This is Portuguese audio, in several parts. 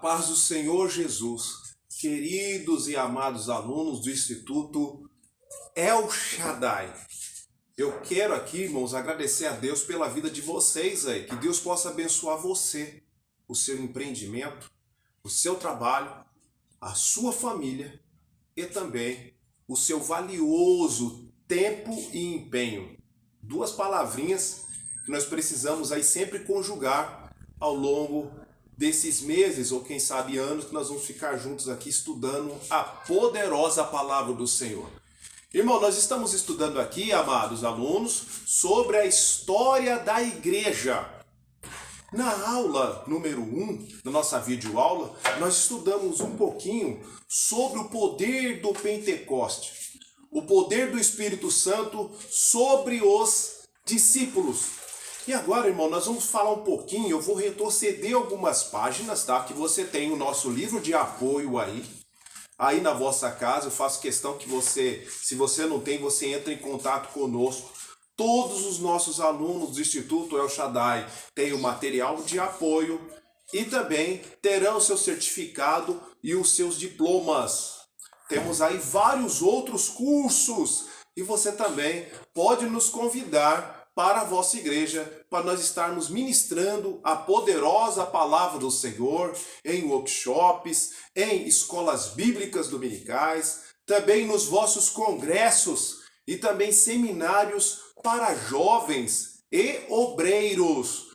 paz do Senhor Jesus, queridos e amados alunos do Instituto El Shaddai. Eu quero aqui, irmãos, agradecer a Deus pela vida de vocês aí. Que Deus possa abençoar você, o seu empreendimento, o seu trabalho, a sua família e também o seu valioso tempo e empenho. Duas palavrinhas que nós precisamos aí sempre conjugar ao longo desses meses, ou quem sabe anos, que nós vamos ficar juntos aqui estudando a poderosa palavra do Senhor. Irmão, nós estamos estudando aqui, amados alunos, sobre a história da igreja. Na aula número 1, da nossa videoaula, nós estudamos um pouquinho sobre o poder do Pentecoste, o poder do Espírito Santo sobre os discípulos. E agora, irmão, nós vamos falar um pouquinho, eu vou retroceder algumas páginas, tá? Que você tem o nosso livro de apoio aí na vossa casa. Eu faço questão que você, se você não tem, você entra em contato conosco. Todos os nossos alunos do Instituto El Shaddai têm o material de apoio e também terão o seu certificado e os seus diplomas. Temos aí vários outros cursos e você também pode nos convidar para a vossa igreja, para nós estarmos ministrando a poderosa palavra do Senhor em workshops, em escolas bíblicas dominicais, também nos vossos congressos e também seminários para jovens e obreiros.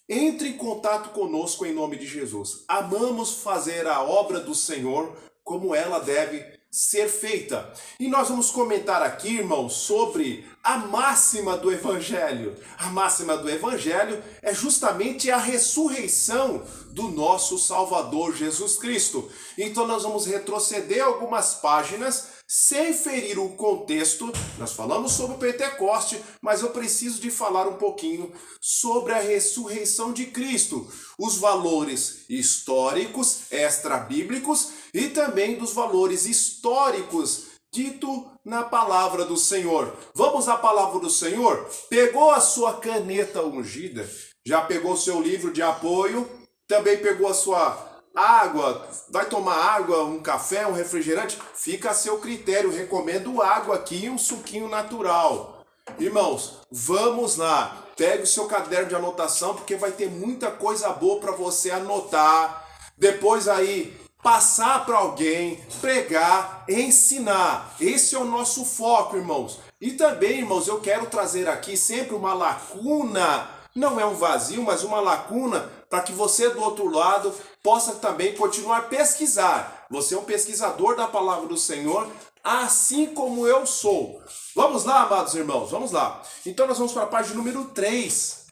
Entre em contato conosco em nome de Jesus. Amamos fazer a obra do Senhor como ela deve ser feita. E nós vamos comentar aqui, irmãos, sobre a máxima do Evangelho. A máxima do Evangelho é justamente a ressurreição do nosso Salvador Jesus Cristo. Então nós vamos retroceder algumas páginas sem ferir o contexto. Nós falamos sobre o Pentecoste, mas eu preciso de falar um pouquinho sobre a ressurreição de Cristo, os valores históricos, extra-bíblicos e também dos valores históricos dito na palavra do Senhor. Vamos à palavra do Senhor? Pegou a sua caneta ungida? Já pegou o seu livro de apoio? Também pegou a sua água? Vai tomar água, um café, um refrigerante? Fica a seu critério. Recomendo água aqui e um suquinho natural. Irmãos, vamos lá. Pegue o seu caderno de anotação, porque vai ter muita coisa boa para você anotar. Depois aí passar para alguém, pregar, ensinar. Esse é o nosso foco, irmãos. E também, irmãos, eu quero trazer aqui sempre uma lacuna, não é um vazio, mas uma lacuna, para que você do outro lado possa também continuar a pesquisar. Você é um pesquisador da palavra do Senhor, assim como eu sou. Vamos lá, amados irmãos, vamos lá. Então nós vamos para a página número 3.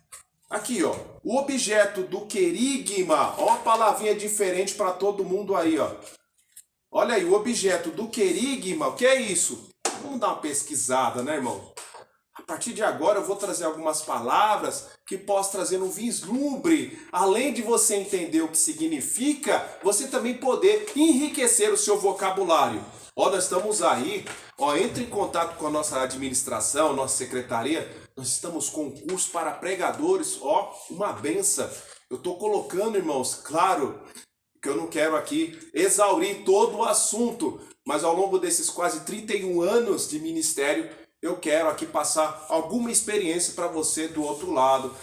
Aqui, ó, o objeto do querigma, ó, a palavrinha diferente para todo mundo aí, ó. Olha aí, o objeto do querigma, o que é isso? Vamos dar uma pesquisada, né, irmão? A partir de agora eu vou trazer algumas palavras que possam trazer um vislumbre. Além de você entender o que significa, você também poder enriquecer o seu vocabulário. Ó, nós estamos aí, ó, entre em contato com a nossa administração, nossa secretaria. Nós estamos com um curso para pregadores, ó, uma benção. Eu estou colocando, irmãos, claro que eu não quero aqui exaurir todo o assunto, mas ao longo desses quase 31 anos de ministério, eu quero aqui passar alguma experiência para você do outro lado,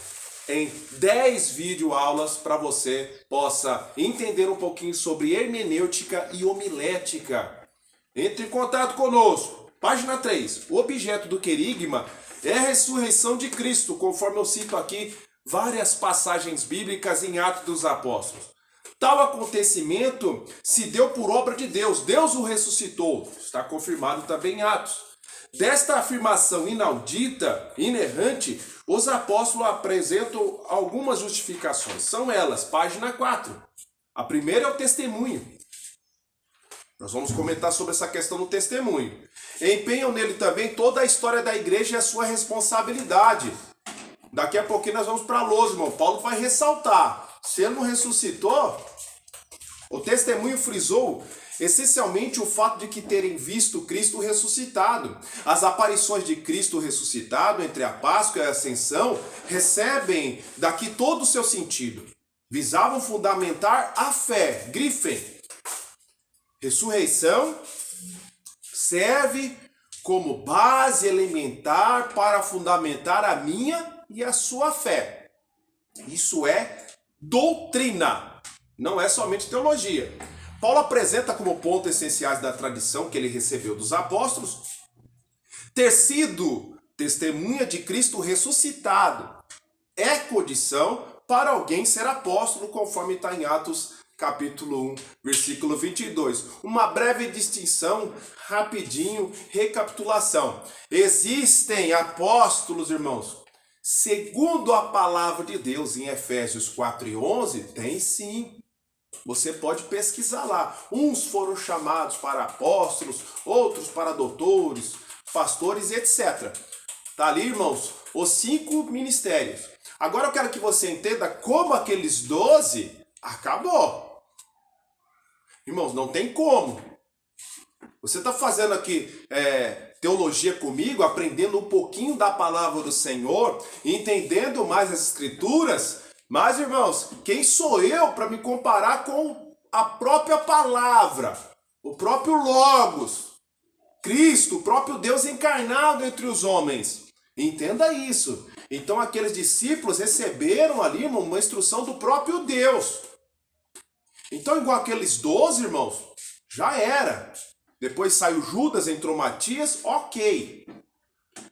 em 10 videoaulas para você possa entender um pouquinho sobre hermenêutica e homilética. Entre em contato conosco. Página 3. O objeto do querigma é a ressurreição de Cristo, conforme eu cito aqui várias passagens bíblicas em Atos dos Apóstolos. Tal acontecimento se deu por obra de Deus. Deus o ressuscitou. Está confirmado também em Atos. Desta afirmação inaudita, inerrante, os apóstolos apresentam algumas justificações. São elas, página 4. A primeira é o testemunho. Nós vamos comentar sobre essa questão do testemunho. Empenham nele também toda a história da igreja e a sua responsabilidade. Daqui a pouquinho nós vamos para Lousa, irmão. Paulo vai ressaltar. Se ele não ressuscitou, o testemunho frisou essencialmente o fato de que terem visto Cristo ressuscitado. As aparições de Cristo ressuscitado entre a Páscoa e a Ascensão recebem daqui todo o seu sentido. Visavam fundamentar a fé. Grifem. Ressurreição serve como base elementar para fundamentar a minha e a sua fé. Isso é doutrina, não é somente teologia. Paulo apresenta como pontos essenciais da tradição que ele recebeu dos apóstolos ter sido testemunha de Cristo ressuscitado. É condição para alguém ser apóstolo, conforme está em Atos capítulo 1, versículo 22. Uma breve distinção, rapidinho, recapitulação. Existem apóstolos, irmãos, segundo a palavra de Deus, em Efésios 4 e 11, tem sim. Você pode pesquisar lá. Uns foram chamados para apóstolos, outros para doutores, pastores, etc. Tá ali, irmãos, os 5 ministérios. Agora eu quero que você entenda como aqueles 12 acabou. Irmãos, não tem como. Você está fazendo aqui teologia comigo, aprendendo um pouquinho da palavra do Senhor, entendendo mais as escrituras. Mas, irmãos, quem sou eu para me comparar com a própria palavra, o próprio Logos, Cristo, o próprio Deus encarnado entre os homens? Entenda isso. Então, aqueles discípulos receberam ali uma instrução do próprio Deus. Então, igual aqueles 12, irmãos, já era. Depois saiu Judas, entrou Matias, ok.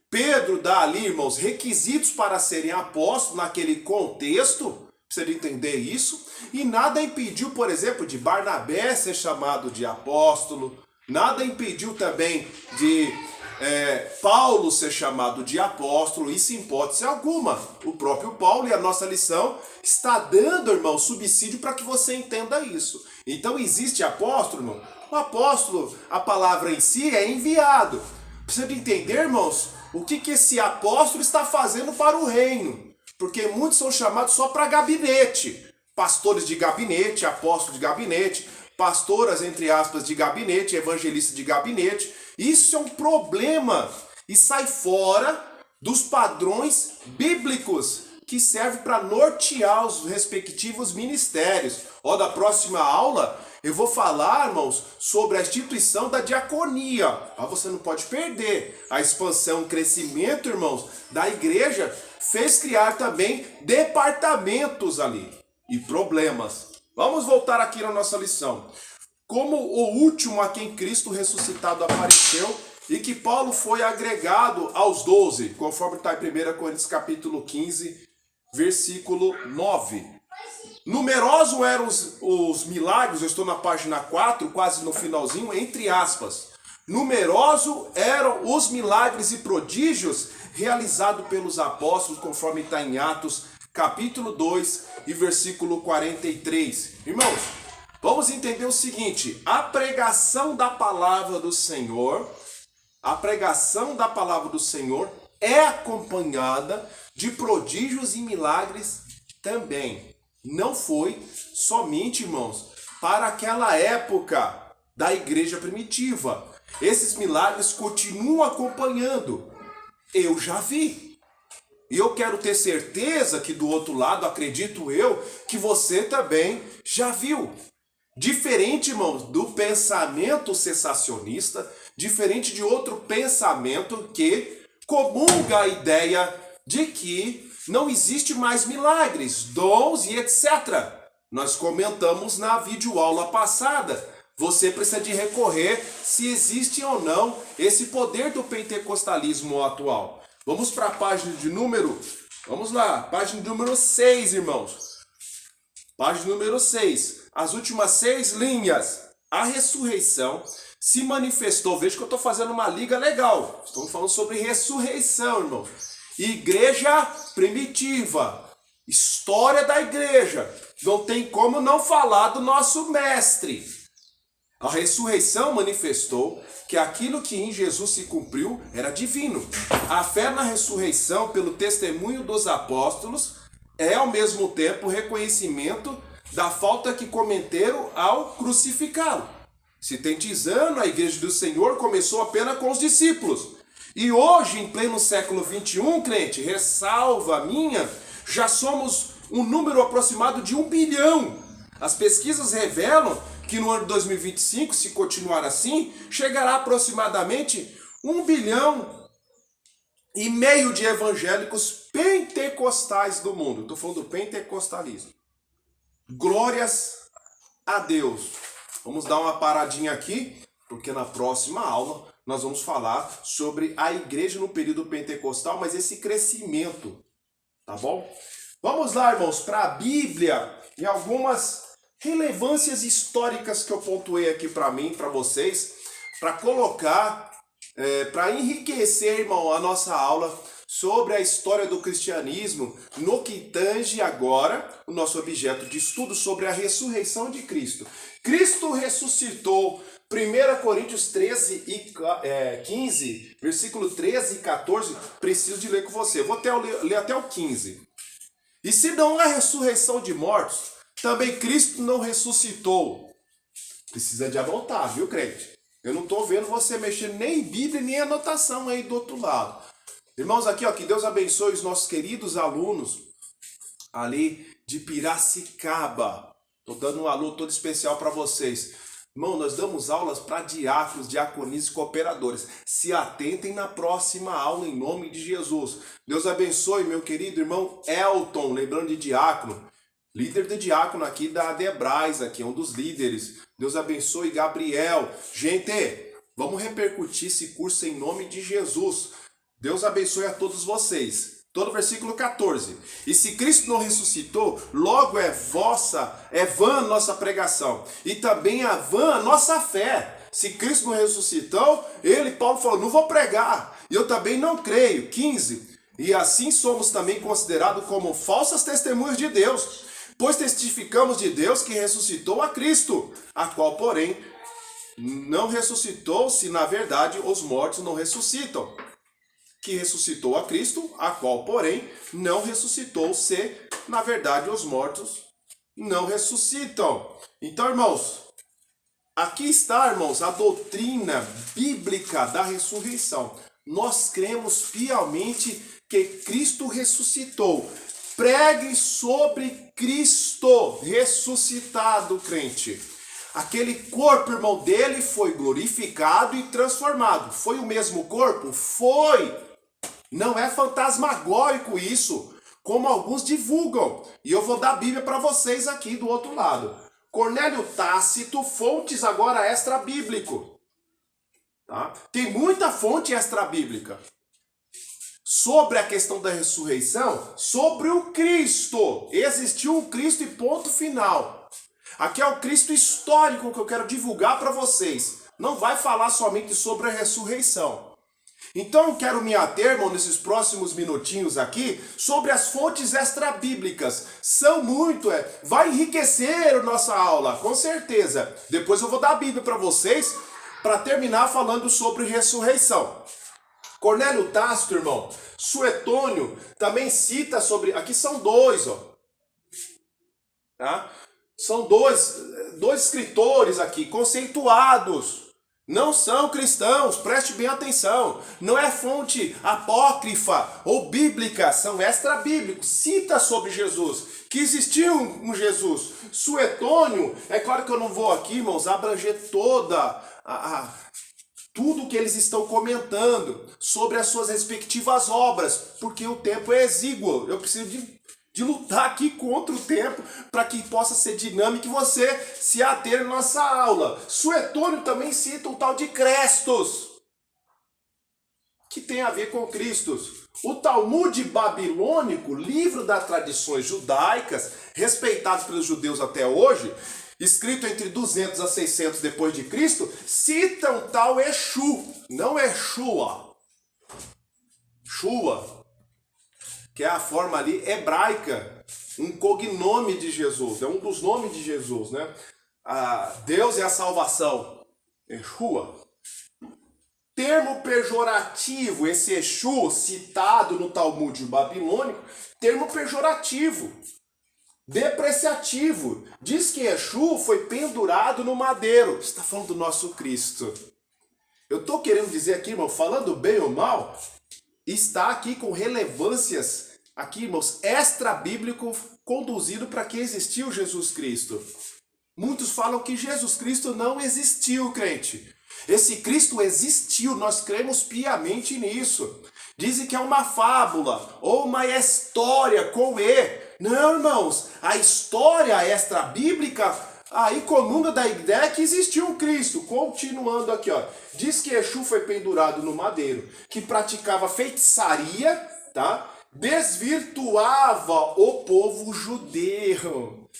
Pedro dá ali, irmãos, requisitos para serem apóstolos naquele contexto, precisa entender isso. E nada impediu, por exemplo, de Barnabé ser chamado de apóstolo. Nada impediu também de Paulo ser chamado de apóstolo, isso em hipótese alguma. O próprio Paulo e a nossa lição está dando, irmão, subsídio para que você entenda isso. Então existe apóstolo, irmão? O apóstolo, a palavra em si é enviado. Precisa entender, irmãos, o que esse apóstolo está fazendo para o reino. Porque muitos são chamados só para gabinete. Pastores de gabinete, apóstolos de gabinete, pastoras, entre aspas, de gabinete, evangelistas de gabinete. Isso é um problema e sai fora dos padrões bíblicos que servem para nortear os respectivos ministérios. Da próxima aula eu vou falar, irmãos, sobre a instituição da diaconia. Você não pode perder. A expansão, o crescimento, irmãos, da igreja fez criar também departamentos ali e problemas. Vamos voltar aqui na nossa lição. Como o último a quem Cristo ressuscitado apareceu e que Paulo foi agregado aos 12, conforme está em 1 Coríntios capítulo 15, versículo 9. Numerosos eram os milagres, eu estou na página 4, quase no finalzinho, entre aspas. Numerosos eram os milagres e prodígios realizados pelos apóstolos, conforme está em Atos capítulo 2 e versículo 43. Irmãos, vamos entender o seguinte: a pregação da palavra do Senhor, é acompanhada de prodígios e milagres também. Não foi somente, irmãos, para aquela época da igreja primitiva. Esses milagres continuam acompanhando. Eu já vi. E eu quero ter certeza que do outro lado, acredito eu, que você também já viu. Diferente, irmãos, do pensamento cessacionista, diferente de outro pensamento que comunga a ideia de que não existe mais milagres, dons e etc. Nós comentamos na videoaula passada. Você precisa de recorrer se existe ou não esse poder do pentecostalismo atual. Vamos para a página de número... Vamos lá, página número 6, irmãos. Página número 6. As últimas 6 linhas. A ressurreição se manifestou. Veja que eu estou fazendo uma liga legal. Estamos falando sobre ressurreição, irmãos. Igreja primitiva. História da igreja. Não tem como não falar do nosso mestre. A ressurreição manifestou que aquilo que em Jesus se cumpriu era divino. A fé na ressurreição, pelo testemunho dos apóstolos, é ao mesmo tempo reconhecimento da falta que cometeram ao crucificá-lo. Sintetizando, a igreja do Senhor começou apenas com os discípulos. E hoje, em pleno século XXI, crente, ressalva minha, já somos um número aproximado de 1 bilhão. As pesquisas revelam que no ano de 2025, se continuar assim, chegará aproximadamente 1 bilhão e meio de evangélicos pentecostais do mundo. Estou falando do pentecostalismo. Glórias a Deus. Vamos dar uma paradinha aqui, porque na próxima aula nós vamos falar sobre a igreja no período pentecostal, mas esse crescimento, tá bom? Vamos lá, irmãos, para a Bíblia e algumas relevâncias históricas que eu pontuei aqui para mim, para vocês, para colocar, para enriquecer, irmão, a nossa aula sobre a história do cristianismo no que tange agora o nosso objeto de estudo sobre a ressurreição de Cristo. Cristo ressuscitou. 1 Coríntios 13 e 15, versículo 13 e 14, preciso de ler com você. Vou ler até o 15. E se não há ressurreição de mortos, também Cristo não ressuscitou. Precisa de anotar, viu, crente? Eu não estou vendo você mexer nem em Bíblia, nem em anotação aí do outro lado. Irmãos, aqui, ó, que Deus abençoe os nossos queridos alunos ali de Piracicaba. Estou dando um alô todo especial para vocês. Irmão, nós damos aulas para diáconos, diaconisas e cooperadores. Se atentem na próxima aula em nome de Jesus. Deus abençoe, meu querido irmão Elton, lembrando de diácono. Líder de diácono aqui da Adebrais, aqui, um dos líderes. Deus abençoe, Gabriel. Gente, vamos repercutir esse curso em nome de Jesus. Deus abençoe a todos vocês. Todo versículo 14. E se Cristo não ressuscitou, logo é vã a nossa pregação. E também é vã a nossa fé. Se Cristo não ressuscitou, Paulo falou, não vou pregar. E eu também não creio. 15. E assim somos também considerados como falsas testemunhas de Deus. Pois testificamos de Deus que ressuscitou a Cristo, a qual, porém, não ressuscitou, se na verdade os mortos não ressuscitam. Que ressuscitou a Cristo, a qual, porém, não ressuscitou, se, na verdade, os mortos não ressuscitam. Então, irmãos, aqui está, irmãos, a doutrina bíblica da ressurreição. Nós cremos fielmente que Cristo ressuscitou. Pregue sobre Cristo ressuscitado, crente. Aquele corpo, irmão, dele foi glorificado e transformado. Foi o mesmo corpo? Foi! Não é fantasmagórico isso, como alguns divulgam. E eu vou dar a Bíblia para vocês aqui do outro lado. Cornélio Tácito, fontes agora extra-bíblico. Tá? Tem muita fonte extra-bíblica sobre a questão da ressurreição, sobre o Cristo. Existiu um Cristo e ponto final. Aqui é o Cristo histórico que eu quero divulgar para vocês. Não vai falar somente sobre a ressurreição. Então eu quero me ater, irmão, nesses próximos minutinhos aqui, sobre as fontes extra-bíblicas. São muito, vai enriquecer a nossa aula, com certeza. Depois eu vou dar a Bíblia para vocês, para terminar falando sobre ressurreição. Cornélio Tácito, irmão, Suetônio também cita sobre... Aqui são dois, ó. Tá? São dois escritores aqui, conceituados. Não são cristãos, preste bem atenção. Não é fonte apócrifa ou bíblica, são extra-bíblicos. Cita sobre Jesus, que existiu um Jesus. Suetônio, é claro que eu não vou aqui, irmãos, abranger tudo que eles estão comentando sobre as suas respectivas obras, porque o tempo é exíguo. Eu preciso de lutar aqui contra o tempo para que possa ser dinâmico e você se ater na nossa aula. Suetônio também cita o tal de Crestos, que tem a ver com Cristo. O Talmud babilônico, livro das tradições judaicas, respeitado pelos judeus até hoje, escrito entre 200 a 600 depois de Cristo, cita um tal Exu, não Exua. Shua, que é a forma ali hebraica, um cognome de Jesus, é um dos nomes de Jesus, né? Deus é a salvação, Yeshua. Termo pejorativo, esse Exu citado no Talmud babilônico, termo pejorativo, depreciativo. Diz que Exu foi pendurado no madeiro. Está falando do nosso Cristo. Eu estou querendo dizer aqui, irmão, falando bem ou mal, está aqui com relevâncias, aqui, irmãos, extra-bíblico conduzido para que existiu Jesus Cristo. Muitos falam que Jesus Cristo não existiu, crente. Esse Cristo existiu, nós cremos piamente nisso. Dizem que é uma fábula ou uma história com E. Não, irmãos, a história extra-bíblica aí comunga da ideia que existiu um Cristo. Continuando aqui, ó. Diz que Exu foi pendurado no madeiro, que praticava feitiçaria, tá? Desvirtuava o povo judeu.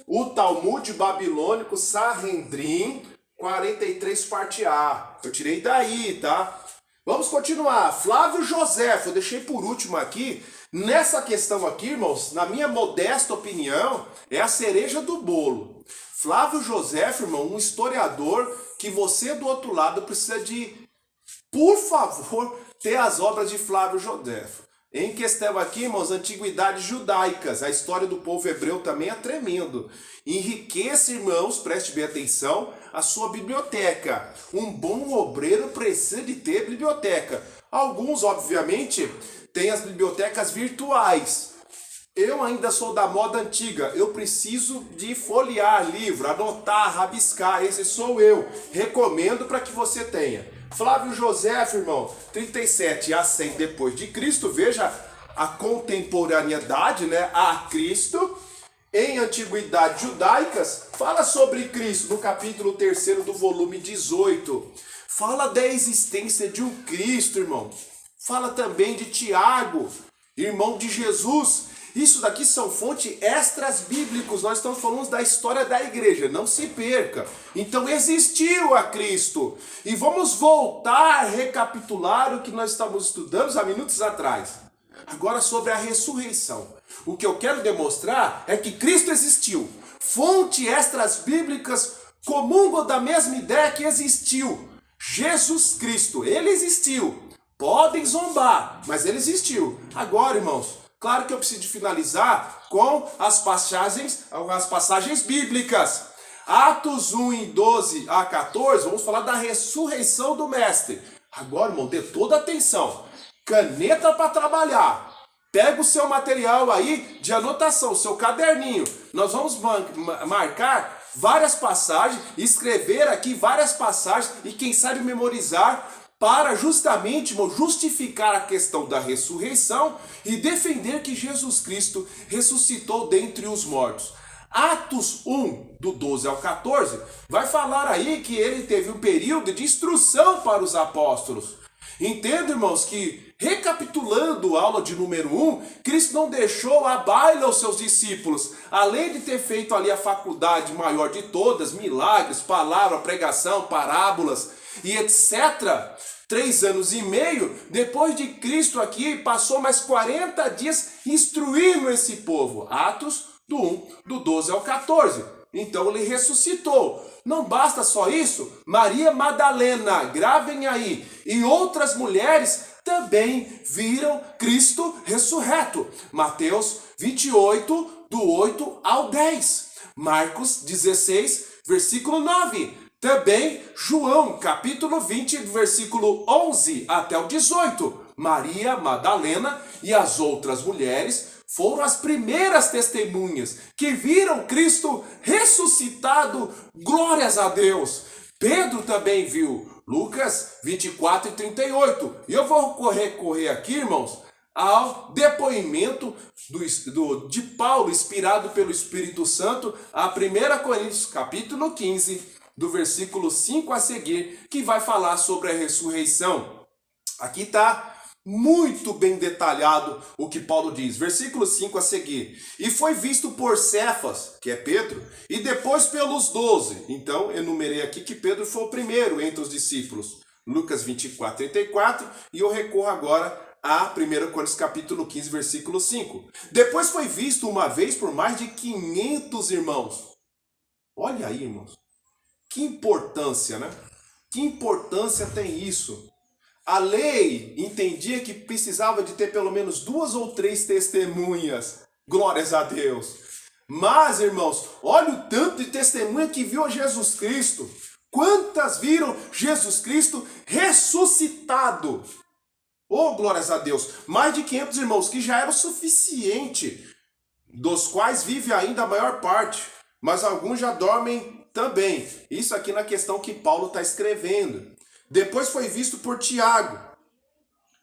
O Talmud babilônico Sanhedrin 43 parte A. Eu tirei daí, tá? Vamos continuar. Flávio Josefo, eu deixei por último aqui. Nessa questão aqui, irmãos, na minha modesta opinião, é a cereja do bolo. Flávio Josefo, irmão, um historiador que você do outro lado precisa de, por favor, ter as obras de Flávio Josefo. Em questão aqui, irmãos, antiguidades judaicas. A história do povo hebreu também é tremendo. Enriqueça, irmãos, preste bem atenção, a sua biblioteca. Um bom obreiro precisa de ter biblioteca. Alguns, obviamente, têm as bibliotecas virtuais. Eu ainda sou da moda antiga. Eu preciso de folhear livro, anotar, rabiscar. Esse sou eu. Recomendo para que você tenha. Flávio Josefo, irmão, 37 a 100 depois de Cristo. Veja a contemporaneidade, né, a Cristo. Em Antiguidades Judaicas, fala sobre Cristo no capítulo 3 do volume 18. Fala da existência de um Cristo, irmão. Fala também de Tiago, irmão de Jesus. Isso daqui são fontes extras bíblicos. Nós estamos falando da história da igreja, não se perca. Então existiu a Cristo. E vamos voltar a recapitular o que nós estávamos estudando há minutos atrás. Agora sobre a ressurreição. O que eu quero demonstrar é que Cristo existiu. Fontes extras bíblicas comungam da mesma ideia que existiu. Jesus Cristo, ele existiu. Podem zombar, mas ele existiu. Agora, irmãos, claro que eu preciso finalizar com as passagens bíblicas. Atos 1, em 12 a 14, vamos falar da ressurreição do Mestre. Agora, irmão, dê toda atenção. Caneta para trabalhar. Pega o seu material aí de anotação, o seu caderninho. Nós vamos marcar várias passagens, escrever aqui várias passagens e quem sabe memorizar para justamente, irmão, justificar a questão da ressurreição e defender que Jesus Cristo ressuscitou dentre os mortos. Atos 1, do 12 ao 14, vai falar aí que ele teve um período de instrução para os apóstolos. Entenda, irmãos, que recapitulando a aula de número 1, Cristo não deixou a baila aos seus discípulos. Além de ter feito ali a faculdade maior de todas, milagres, palavra, pregação, parábolas e etc., 3 anos e meio, depois de Cristo aqui, passou mais 40 dias instruindo esse povo. Atos do 1, do 12 ao 14. Então ele ressuscitou. Não basta só isso, Maria Madalena, gravem aí, e outras mulheres também viram Cristo ressurreto. Mateus 28, do 8 ao 10. Marcos 16, versículo 9. Também João, capítulo 20, versículo 11 até o 18. Maria Madalena e as outras mulheres foram as primeiras testemunhas que viram Cristo ressuscitado, glórias a Deus. Pedro também viu, Lucas 24 e 38. E eu vou recorrer aqui, irmãos, ao depoimento de Paulo, inspirado pelo Espírito Santo, a 1 Coríntios, capítulo 15, do versículo 5 a seguir, que vai falar sobre a ressurreição. Aqui está muito bem detalhado o que Paulo diz. Versículo 5 a seguir. E foi visto por Cefas, que é Pedro, e depois pelos 12. Então, enumerei aqui que Pedro foi o primeiro entre os discípulos. Lucas 24, 34. E eu recorro agora a 1 Coríntios capítulo 15, versículo 5. Depois foi visto uma vez por mais de 500 irmãos. Olha aí, irmãos. Que importância, né? Que importância tem isso? A lei entendia que precisava de ter pelo menos 2 ou 3 testemunhas. Glórias a Deus. Mas, irmãos, olha o tanto de testemunha que viu a Jesus Cristo. Quantas viram Jesus Cristo ressuscitado? Oh, glórias a Deus. Mais de 500 irmãos, que já era o suficiente. dos quais vive ainda a maior parte, mas alguns já dormem também. Isso aqui na questão que Paulo está escrevendo. Depois foi visto por Tiago,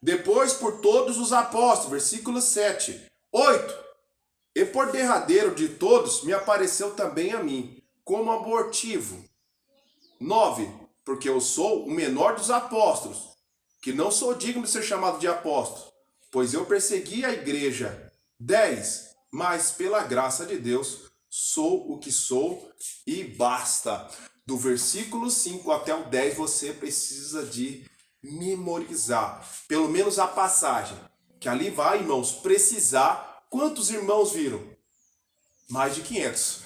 depois por todos os apóstolos, versículo 7. 8. E por derradeiro de todos me apareceu também a mim, como abortivo. 9. Porque eu sou o menor dos apóstolos, que não sou digno de ser chamado de apóstolo, pois eu persegui a igreja. 10. Mas pela graça de Deus sou o que sou e basta. Do versículo 5 até o 10 você precisa de memorizar, pelo menos a passagem, que ali vai, irmãos, precisar. Quantos irmãos viram? Mais de 500.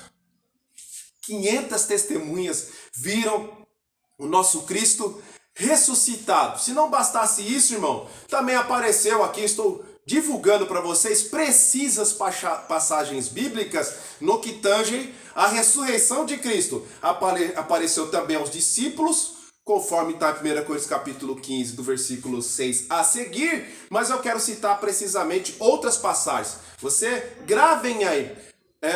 500 testemunhas viram o nosso Cristo ressuscitado. Se não bastasse isso, irmão, também apareceu aqui, estou divulgando para vocês precisas passagens bíblicas no que tange a ressurreição de Cristo. Apareceu também aos discípulos, conforme está em 1 Coríntios capítulo 15, do versículo 6 a seguir, mas eu quero citar precisamente outras passagens. Você gravem aí.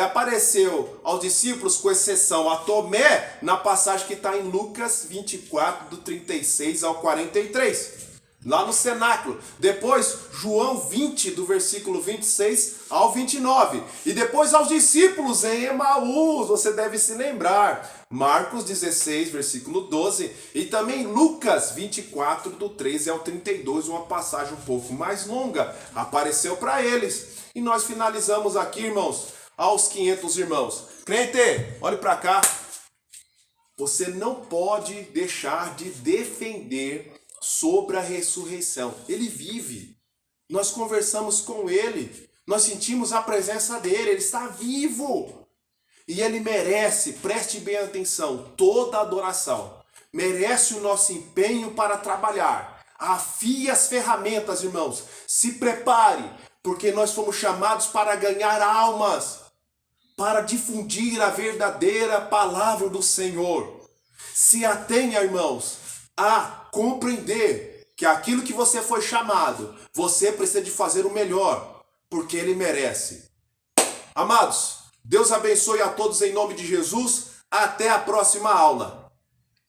Apareceu aos discípulos, com exceção a Tomé, na passagem que está em Lucas 24, do 36 ao 43. Lá no cenáculo. Depois, João 20, do versículo 26 ao 29. E depois aos discípulos em Emaús, você deve se lembrar. Marcos 16, versículo 12. E também Lucas 24, do 13 ao 32, uma passagem um pouco mais longa. Apareceu para eles. E nós finalizamos aqui, irmãos, aos 500 irmãos. Crente, olhe para cá. Você não pode deixar de defender sobre a ressurreição. Ele vive. Nós conversamos com ele. Nós sentimos a presença dele. Ele está vivo. E ele merece, preste bem atenção, toda a adoração. Merece o nosso empenho para trabalhar. Afie as ferramentas, irmãos. Se prepare, porque nós fomos chamados para ganhar almas, para difundir a verdadeira palavra do Senhor. Se atenha, irmãos, a compreender que aquilo que você foi chamado, você precisa de fazer o melhor, porque ele merece. Amados, Deus abençoe a todos em nome de Jesus. Até a próxima aula.